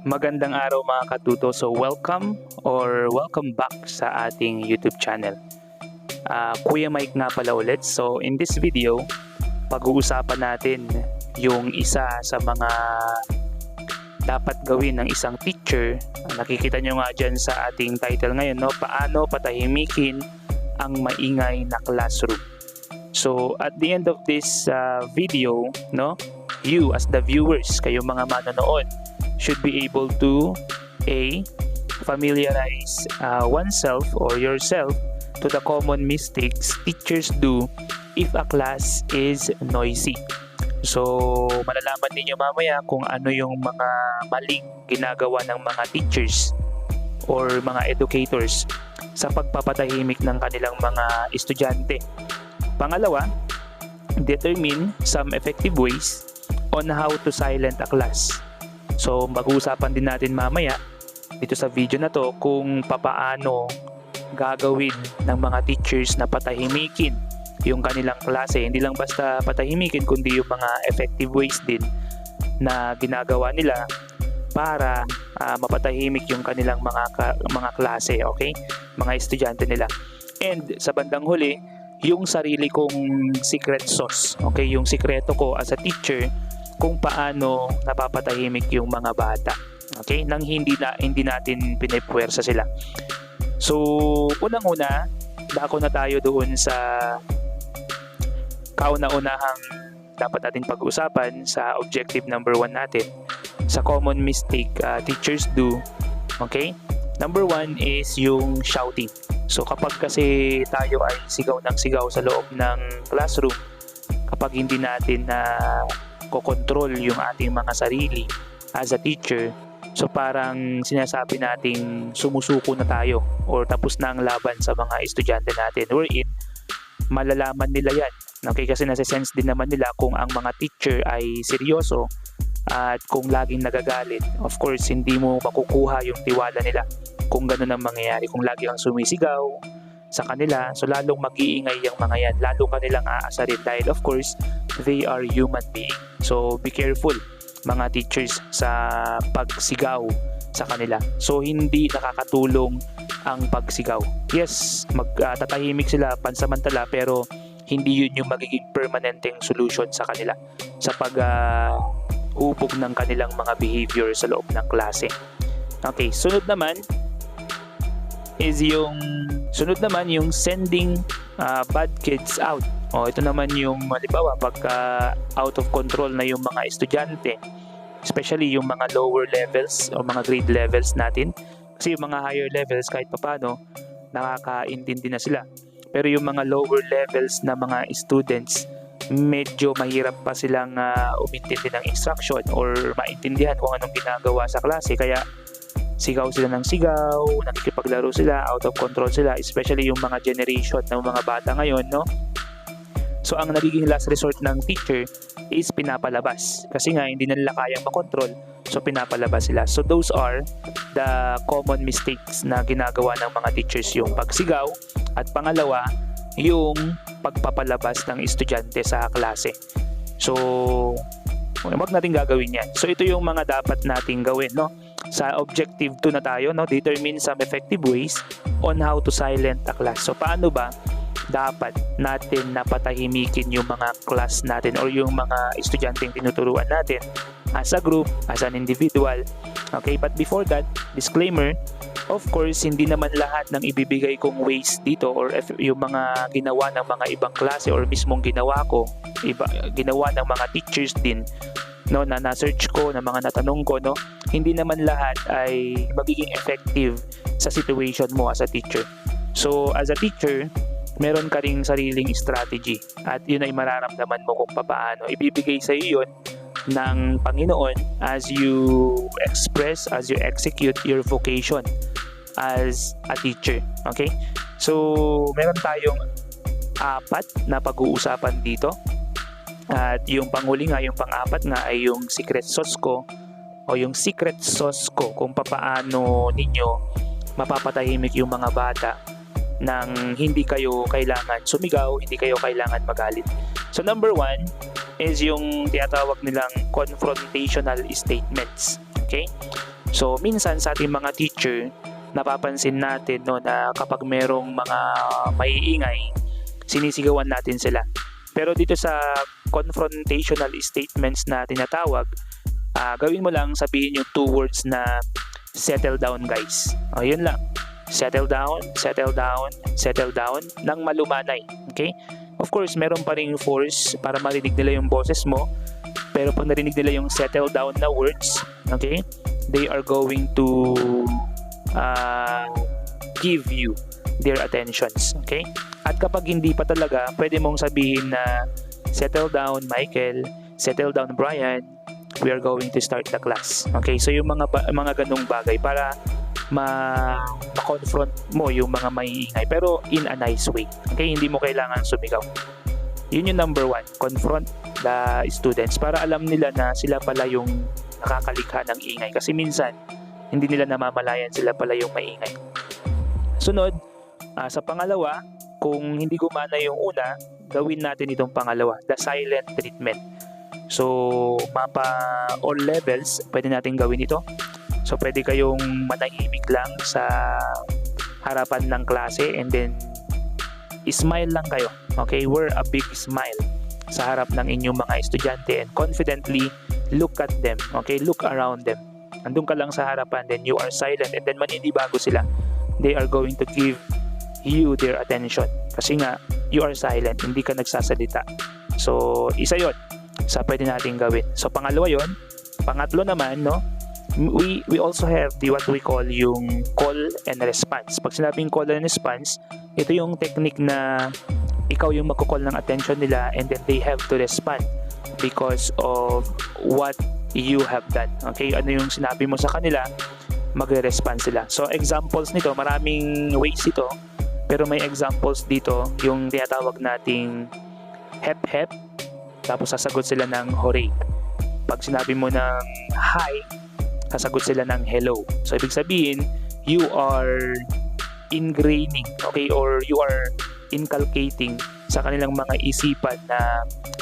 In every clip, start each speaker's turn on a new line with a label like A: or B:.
A: Magandang araw mga katuto. So welcome back sa ating YouTube channel. Kuya Mike nga pala ulit. So in this video, pag-uusapan natin yung isa sa mga dapat gawin ng isang teacher. Nakikita nyo nga dyan sa ating title ngayon, no? Paano patahimikin ang maingay na classroom. So at the end of this video, no, you as the viewers, kayo mga manonood, should be able to familiarize oneself or yourself to the common mistakes teachers do if a class is noisy. So malalaman ninyo mamaya kung ano yung mga maling ginagawa ng mga teachers or mga educators sa pagpapatahimik ng kanilang mga estudyante. Pangalawa, determine some effective ways on how to silent a class. So mag-uusapan din natin mamaya dito sa video na to kung papaano gagawin ng mga teachers na patahimikin yung kanilang klase. Hindi lang basta patahimikin kundi yung mga effective ways din na ginagawa nila para mapatahimik yung kanilang mga klase, okay? Mga estudyante nila. And sa bandang huli, yung sarili kong secret sauce, okay? Yung sikreto ko as a teacher kung paano napapatahimik yung mga bata, okay, nang hindi natin pinipwersa sila. So unang-una, dako na tayo doon sa kauna-unahang dapat natin pag-usapan sa objective number 1 natin, sa common mistake teachers do. Okay, number 1 is yung shouting. So kapag kasi tayo ay sigaw ng sigaw sa loob ng classroom, kapag hindi natin kokontrol yung ating mga sarili as a teacher, so parang sinasabi nating sumusuko na tayo or tapos na ang laban sa mga estudyante natin, wherein malalaman nila yan, okay? Kasi nasa-sense din naman nila kung ang mga teacher ay seryoso at kung laging nagagalit. Of course, hindi mo makukuha yung tiwala nila kung gano'n ang mangyayari. Kung lagi kang sumisigaw sa kanila, so lalong mag-iingay yung mga yan, lalo kanilang aasarin dahil of course they are human being. So be careful mga teachers sa pagsigaw sa kanila. So hindi nakakatulong ang pagsigaw. Yes, magtatahimik sila pansamantala, pero hindi yun yung magiging permanenteng solution sa kanila sa pag-hubog ng kanilang mga behavior sa loob ng klase. Okay, sunod naman yung sending bad kids out. Ito naman yung halimbawa pagka out of control na yung mga estudyante, especially yung mga lower levels o mga grade levels natin. Kasi yung mga higher levels kahit papano nakakaintindi na sila. Pero yung mga lower levels na mga students, medyo mahirap pa silang umintindi ng instruction or maintindihan kung anong ginagawa sa klase. Kaya sigaw sila ng sigaw, nakikipaglaro sila, out of control sila, especially yung mga generation ng mga bata ngayon, no? So ang nagiging last resort ng teacher is pinapalabas. Kasi nga hindi nila kayang makontrol, so pinapalabas sila. So those are the common mistakes na ginagawa ng mga teachers, yung pagsigaw, at pangalawa, yung pagpapalabas ng estudyante sa klase. So wag natin gagawin yan. So ito yung mga dapat nating gawin, no? Sa objective 2 na tayo, no? Determine some effective ways on how to silent a class. So paano ba dapat natin napatahimikin yung mga class natin or yung mga estudyanteng tinuturuan natin as a group, as an individual. Okay, but before that, disclaimer, of course, hindi naman lahat ng ibibigay kong ways dito or yung mga ginawa ng mga ibang klase or mismong ginawa ko, ginawa ng mga teachers din, no, na na-search ko, na mga natanong ko, no, hindi naman lahat ay magiging effective sa situation mo as a teacher. So as a teacher, meron ka ring sariling strategy at yun ay mararamdaman mo kung paano. Ibibigay sa iyo yun ng Panginoon as you express, as you execute your vocation as a teacher. Okay? So meron tayong 4 na pag-uusapan dito. At yung panghuli nga, yung pang-4 nga ay yung secret sauce ko o yung secret sauce ko kung paano ninyo mapapatahimik yung mga bata nang hindi kayo kailangan sumigaw, hindi kayo kailangan magalit. So number 1 is yung tinatawag nilang confrontational statements. Okay? So minsan sa ating mga teacher, napapansin natin no, na kapag merong mga maiingay, sinisigawan natin sila. Pero dito sa confrontational statements na tinatawag, gawin mo lang, sabihin yung 2 words na settle down guys. O yun lang. Settle down, settle down, settle down nang malumanay. Okay? Of course, meron pa ring force para marinig nila yung boses mo. Pero pag narinig nila yung settle down na words, okay, they are going to give you their attentions. Okay? At kapag hindi pa talaga, pwede mong sabihin na settle down Michael, settle down Brian, we are going to start the class. Okay? So yung mga ganung bagay para ma-confront mo yung mga maiingay pero in a nice way. Okay? Hindi mo kailangan sumigaw. Yun yung number 1, confront the students para alam nila na sila pala yung nakakalikha ng ingay kasi minsan hindi nila namamalayan sila pala yung maingay. Sunod, sa pangalawa, kung hindi gumana yung una, gawin natin itong pangalawa, the silent treatment. So, mapa all levels, pwede natin gawin ito. So, pwede kayong manahimik lang sa harapan ng klase and then smile lang kayo. Okay? Wear a big smile sa harap ng inyong mga estudyante and confidently look at them. Okay? Look around them. Andun ka lang sa harapan, then you are silent and then maninibago sila. They are going to give you their attention. Kasi nga, you are silent, hindi ka nagsasalita. So, isa yon sa pwede natin gawin. So, pangalawa yon. Pangatlo naman, no? We also have what we call yung call and response. Pag sinabing call and response, ito yung technique na ikaw yung magko-call ng attention nila and then they have to respond because of what you have done. Okay? Ano yung sinabi mo sa kanila, magre-respond sila. So, examples nito, maraming ways ito, pero may examples dito, yung tinatawag nating hep-hep, tapos sasagot sila ng hooray. Pag sinabi mo ng hi, sasagot sila ng hello. So, ibig sabihin, you are ingraining, okay, or you are inculcating sa kanilang mga isipan na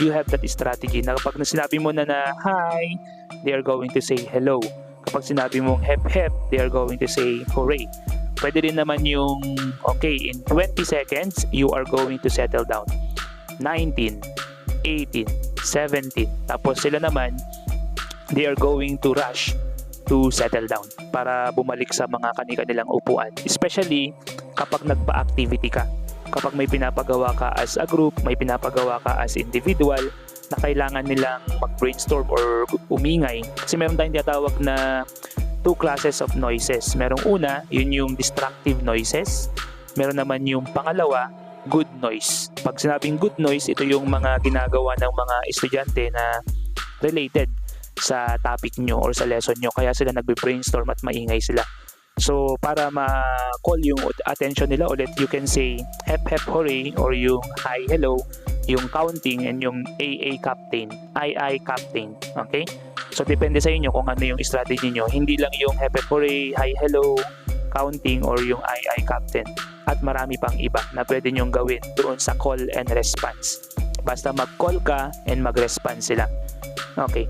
A: you have that strategy na kapag sinabi mo na hi, they are going to say hello. Kapag sinabi mong hep-hep, they are going to say hooray. Pwede rin naman yung, okay, in 20 seconds, you are going to settle down. 19, 18, 17. Tapos sila naman, they are going to rush to settle down para bumalik sa mga kanilang upuan. Especially kapag nagpa-activity ka. Kapag may pinapagawa ka as a group, may pinapagawa ka as individual, na kailangan nilang mag-brainstorm or umingay. Kasi meron tayong tinatawag na 2 classes of noises. Merong una, yun yung destructive noises. Meron naman yung pangalawa, good noise. Pag sinabing good noise, ito yung mga ginagawa ng mga estudyante na related sa topic nyo or sa lesson nyo. Kaya sila nagbe-brainstorm at maingay sila. So, para ma-call yung attention nila ulit, you can say hep hep hooray or yung hi hello, yung counting and yung AA captain, II captain. Okay? So, depende sa inyo kung ano yung strategy nyo. Hindi lang yung hep hep hooray, hi hello, counting or yung II captain. At marami pang iba na pwede nyong gawin doon sa call and response. Basta mag-call ka and mag-response sila. Okay.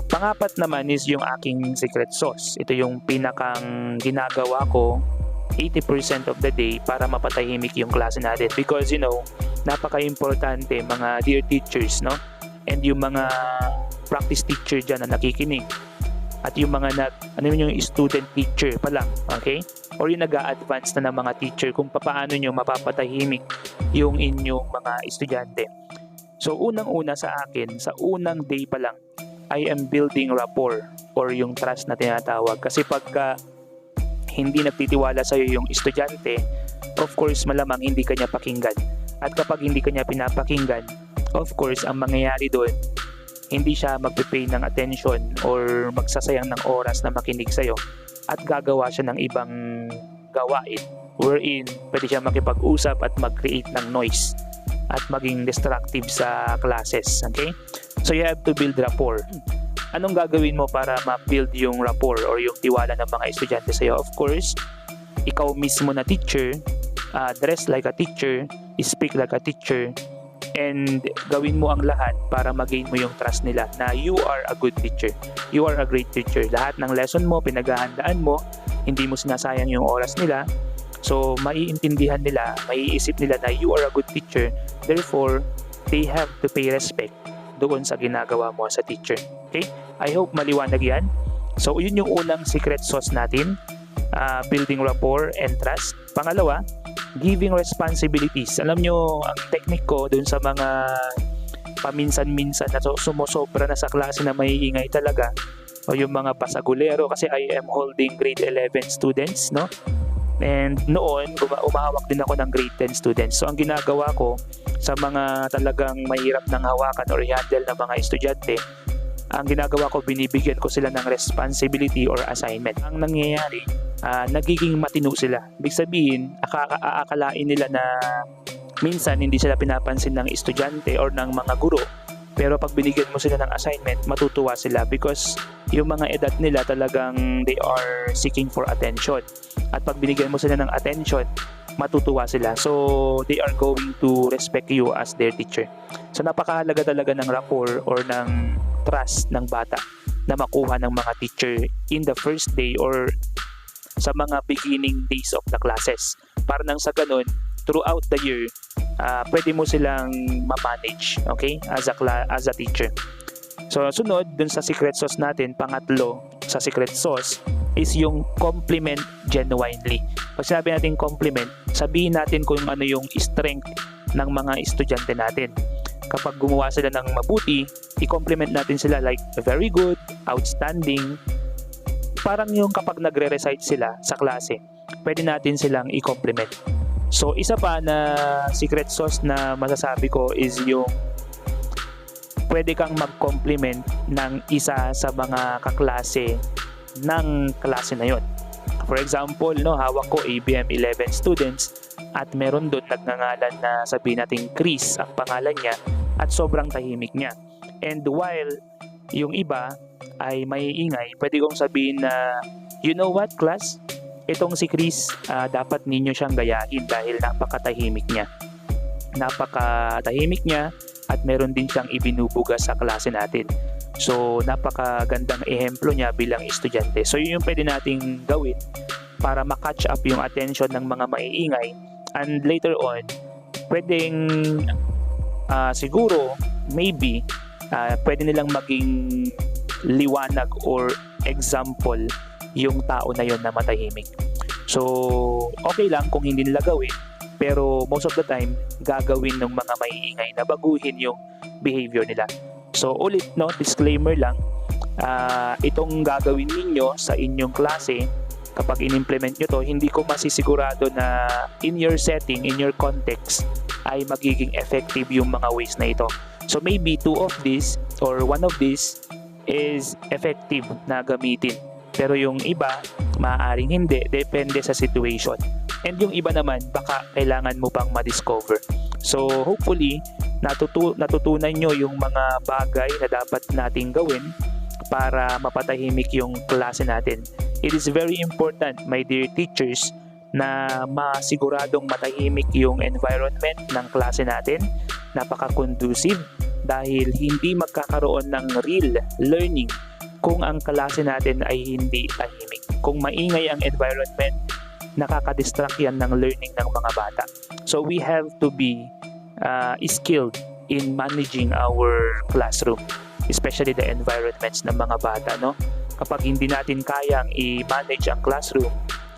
A: Pangapat naman is yung aking secret sauce. Ito yung pinakang ginagawa ko 80% of the day para mapatahimik yung klase natin. Because napaka-importante mga dear teachers, no? And yung mga practice teacher dyan na nakikinig. At yung mga yung student teacher pa lang, okay? Or yung nag-a-advance na ng mga teacher kung paano nyo mapapatahimik yung inyong mga estudyante. So, unang-una sa akin, sa unang day pa lang, I am building rapport or yung trust na tinatawag. Kasi pagka hindi nagtitiwala sa'yo yung estudyante, of course, malamang hindi kanya pakinggan. At kapag hindi kanya pinapakinggan, of course, ang mangyayari doon, hindi siya magpe-pay ng attention or magsasayang ng oras na makinig sa'yo at gagawa siya ng ibang gawain wherein pwede siya makipag-usap at mag-create ng noise at maging destructive sa classes. Okay? So you have to build rapport. Anong gagawin mo para ma-build yung rapport or yung tiwala ng mga estudyante sa'yo? Of course, ikaw mismo na teacher, dress like a teacher, speak like a teacher, and gawin mo ang lahat para ma-gain mo yung trust nila na you are a good teacher. You are a great teacher. Lahat ng lesson mo, pinaghahandaan mo, hindi mo sinasayang yung oras nila. So, maiintindihan nila, maiisip nila na you are a good teacher. Therefore, they have to pay respect doon sa ginagawa mo sa teacher. Okay? I hope maliwanag yan. So, yun yung unang secret sauce natin. Building rapport and trust. Pangalawa, giving responsibilities. Alam nyo, ang technique ko dun sa mga paminsan-minsan na sumusobra na sa klase na maiingay talaga, o yung mga pasagulero, kasi I am holding grade 11 students, no? And noon, umahawak din ako ng grade 10 students. So ang ginagawa ko sa mga talagang mahirap ng hawakan or i-handle na mga estudyante, ang ginagawa ko, binibigyan ko sila ng responsibility or assignment. Ang nangyayari, nagiging matino sila. Ibig sabihin, aakalain nila na minsan hindi sila pinapansin ng estudyante or ng mga guro. Pero pag binigyan mo sila ng assignment, matutuwa sila because yung mga edad nila talagang they are seeking for attention. At pag binigyan mo sila ng attention, matutuwa sila. So, they are going to respect you as their teacher. So, napakahalaga talaga ng rapport or ng trust ng bata na makuha ng mga teacher in the first day or sa mga beginning days of the classes. Para nang sa ganun, throughout the year, pwede mo silang ma-manage, okay, as a teacher. So, sunod, dun sa secret sauce natin, pangatlo sa secret sauce, is yung compliment genuinely. Pag sinabi natin compliment, sabihin natin kung ano yung strength ng mga estudyante natin. Kapag gumawa sila ng mabuti, i-compliment natin sila like very good, outstanding. Parang yung kapag nagre-recite sila sa klase, pwede natin silang i-compliment. So, isa pa na secret sauce na masasabi ko is yung pwede kang mag-compliment ng isa sa mga kaklase ng klase na yon. For example, no, hawak ko ABM 11 students at meron doon nagngangalan na sabihin natin Chris ang pangalan niya at sobrang tahimik niya. And while yung iba ay maiingay, pwede kong sabihin na, you know what class? Itong si Chris, dapat ninyo siyang gayahin dahil napakatahimik niya. Napakatahimik niya at meron din siyang ibinubuga sa klase natin. So, napakagandang ehemplo niya bilang estudyante. So, yun yung pwede nating gawin para makatch up yung attention ng mga maiingay. And later on, pwedeng siguro, maybe, pwede nilang maging liwanag or example yung tao na yon na matahimik. So, okay lang kung hindi nila gawin, pero most of the time, gagawin ng mga maiingay na baguhin yung behavior nila. So, ulit, no, disclaimer lang, itong gagawin ninyo sa inyong klase, kapag in-implement nyo to, hindi ko masisigurado na in your setting, in your context, ay magiging effective yung mga ways na ito. So, maybe two of these or one of these is effective na gamitin. Pero yung iba, maaaring hindi, depende sa situation. And yung iba naman, baka kailangan mo pang ma-discover. So, hopefully, natutunan nyo yung mga bagay na dapat nating gawin para mapatahimik yung klase natin. It is very important, my dear teachers, na masiguradong matahimik yung environment ng klase natin. Napaka-conducive dahil hindi magkakaroon ng real learning kung ang klase natin ay hindi tahimik. Kung maingay ang environment, nakaka-distract yan ng learning ng mga bata. So we have to be skilled in managing our classroom, especially the environments ng mga bata, no? Kapag hindi natin kayang i-manage ang classroom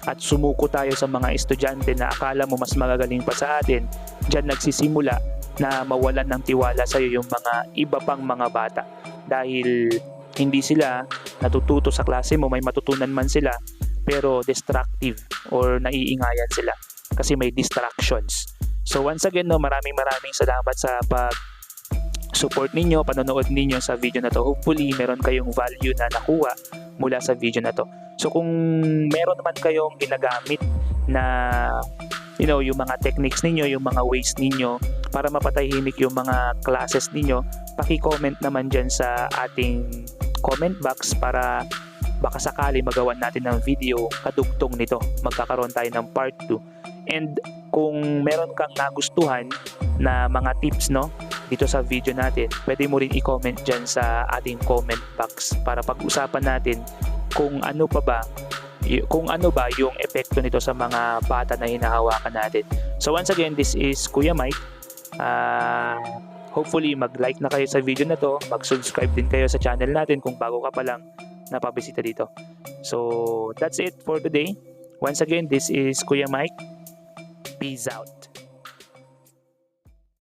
A: at sumuko tayo sa mga estudyante na akala mo mas magagaling pa sa atin, dyan nagsisimula na mawalan ng tiwala sa iyo yung mga iba pang mga bata dahil hindi sila natututo sa klase mo, may matutunan man sila pero destructive or naiingayan sila kasi may distractions. So once again, no, maraming salamat sa pag-support ninyo, panonood ninyo sa video na to. Hopefully, meron kayong value na nakuha mula sa video na to. So kung meron naman kayong ginagamit na yung mga techniques ninyo, yung mga ways ninyo para mapatahimik yung mga classes ninyo, paki-comment naman dyan sa ating comment box para baka sakali magawan natin ng video kadugtong nito. Magkakaroon tayo ng part 2. And kung meron kang nagustuhan na mga tips, no, dito sa video natin, pwede mo rin i-comment dyan sa ating comment box para pag-usapan natin kung ano ba yung epekto nito sa mga bata na hinahawakan natin. So once again, this is Kuya Mike. Hopefully mag-like na kayo sa video na to, mag-subscribe din kayo sa channel natin kung bago ka pa lang napabisita dito. So that's it for today. Once again, this is Kuya Mike. Peace out.